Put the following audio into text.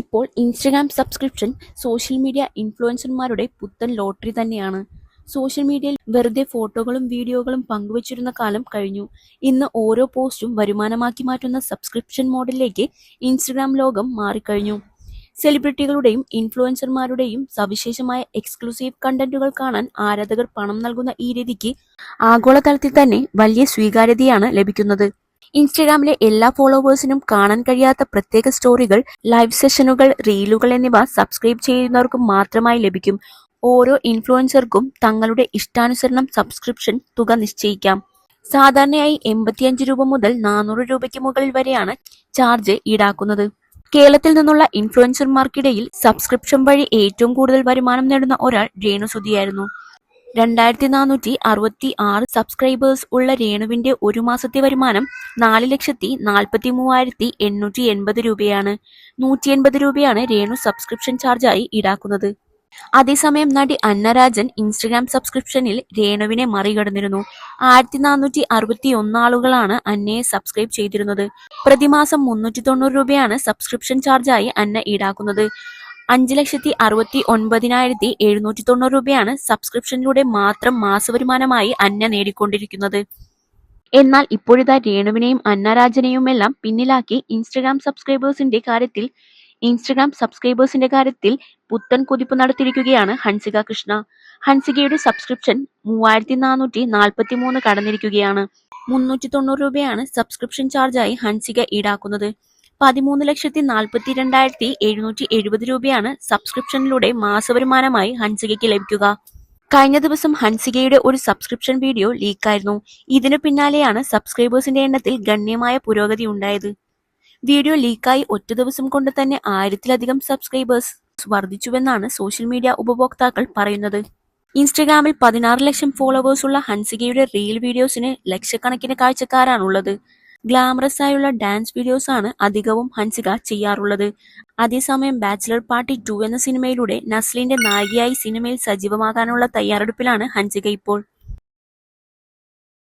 ഇപ്പോൾ Instagram subscription social media ഇൻഫ്ലുവൻസർമാരുടെ പുത്തൻ lottery തന്നെയാണ്. സോഷ്യൽ മീഡിയയിൽ വെറുതെ ഫോട്ടോകളും വീഡിയോകളും പങ്കുവച്ചിരുന്ന കാലം കഴിഞ്ഞു. ഇന്ന് ഓരോ പോസ്റ്റും വരുമാനമാക്കി മാറ്റുന്ന സബ്സ്ക്രിപ്ഷൻ മോഡലിലേക്ക് ഇൻസ്റ്റഗ്രാം ലോകം മാറിക്കഴിഞ്ഞു. സെലിബ്രിറ്റികളുടെയും ഇൻഫ്ലുവൻസർമാരുടെയും സവിശേഷമായ എക്സ്ക്ലൂസീവ് കണ്ടന്റുകൾ കാണാൻ ആരാധകർ പണം നൽകുന്ന ഈ രീതിക്ക് ആഗോളതലത്തിൽ തന്നെ വലിയ സ്വീകാര്യതയാണ് ലഭിക്കുന്നത്. ഇൻസ്റ്റഗ്രാമിലെ എല്ലാ ഫോളോവേഴ്സിനും കാണാൻ കഴിയാത്ത പ്രത്യേക സ്റ്റോറികൾ, ലൈവ് സെഷനുകൾ, റീലുകൾ എന്നിവ സബ്സ്ക്രൈബ് ചെയ്യുന്നവർക്ക് മാത്രമായി ലഭിക്കും. ഓരോ ഇൻഫ്ലുവൻസർക്കും തങ്ങളുടെ ഇഷ്ടാനുസരണം സബ്സ്ക്രിപ്ഷൻ തുക നിശ്ചയിക്കാം. സാധാരണയായി 85 രൂപ മുതൽ 400 രൂപയ്ക്ക് മുകളിൽ വരെയാണ് ചാർജ് ഈടാക്കുന്നത്. കേരളത്തിൽ നിന്നുള്ള ഇൻഫ്ലുവൻസർമാർക്കിടയിൽ സബ്സ്ക്രിപ്ഷൻ വഴി ഏറ്റവും കൂടുതൽ വരുമാനം നേടുന്ന ഒരാൾ രേണു സുധിയായിരുന്നു. 2466 സബ്സ്ക്രൈബേഴ്സ് ഉള്ള രേണുവിന്റെ ഒരു മാസത്തെ വരുമാനം 4,43,880 രൂപയാണ്. 180 രൂപയാണ് രേണു സബ്സ്ക്രിപ്ഷൻ ചാർജായി ഈടാക്കുന്നത്. അതേസമയം നടി അന്ന രാജൻ ഇൻസ്റ്റഗ്രാം സബ്സ്ക്രിപ്ഷനിൽ രേണുവിനെ മറികടന്നിരുന്നു. 1461 ആളുകളാണ് അന്നയെ സബ്സ്ക്രൈബ് ചെയ്തിരുന്നത്. പ്രതിമാസം 390 രൂപയാണ് സബ്സ്ക്രിപ്ഷൻ ചാർജായി അന്ന ഈടാക്കുന്നത്. 5,69,790 രൂപയാണ് സബ്സ്ക്രിപ്ഷനിലൂടെ മാത്രം മാസവരുമാനമായി അന്ന നേടിക്കൊണ്ടിരിക്കുന്നത്. എന്നാൽ ഇപ്പോഴിതാ രേണുവിനെയും അന്ന രാജനെയുമെല്ലാം പിന്നിലാക്കി ഇൻസ്റ്റഗ്രാം സബ്സ്ക്രൈബേഴ്സിന്റെ കാര്യത്തിൽ പുത്തൻ കുതിപ്പ് നടത്തിയിരിക്കുകയാണ് ഹൻസിക കൃഷ്ണ. ഹൻസികയുടെ സബ്സ്ക്രിപ്ഷൻ 3,443 കടന്നിരിക്കുകയാണ്. 390 രൂപയാണ് സബ്സ്ക്രിപ്ഷൻ ചാർജായി ഹൻസിക ഈടാക്കുന്നത്. 13,42,770 രൂപയാണ് സബ്സ്ക്രിപ്ഷനിലൂടെ മാസവരുമാനമായി ഹൻസികയ്ക്ക് ലഭിക്കുക. കഴിഞ്ഞ ദിവസം ഹൻസികയുടെ ഒരു സബ്സ്ക്രിപ്ഷൻ വീഡിയോ ലീക്കായിരുന്നു. ഇതിനു പിന്നാലെയാണ് സബ്സ്ക്രൈബേഴ്സിന്റെ എണ്ണത്തിൽ ഗണ്യമായ പുരോഗതി ഉണ്ടായത്. വീഡിയോ ലീക്കായി ഒറ്റ ദിവസം കൊണ്ട് തന്നെ 1000-ലധികം സബ്സ്ക്രൈബേഴ്സ് വർദ്ധിച്ചുവെന്നാണ് സോഷ്യൽ മീഡിയ ഉപഭോക്താക്കൾ പറയുന്നത്. ഇൻസ്റ്റഗ്രാമിൽ 16 ലക്ഷം ഫോളോവേഴ്സുള്ള ഹൻസികയുടെ റീൽ വീഡിയോസിന് ലക്ഷക്കണക്കിന് കാഴ്ചക്കാരാണുള്ളത്. ഗ്ലാമറസ് ആയുള്ള ഡാൻസ് വീഡിയോസാണ് അധികവും ഹൻസിക ചെയ്യാറുള്ളത്. അതേസമയം ബാച്ചിലർ പാർട്ടി 2 എന്ന സിനിമയിലൂടെ നസ്ലിന്റെ നായികയായി സിനിമയിൽ സജീവമാകാനുള്ള തയ്യാറെടുപ്പിലാണ് ഹൻസിക ഇപ്പോൾ.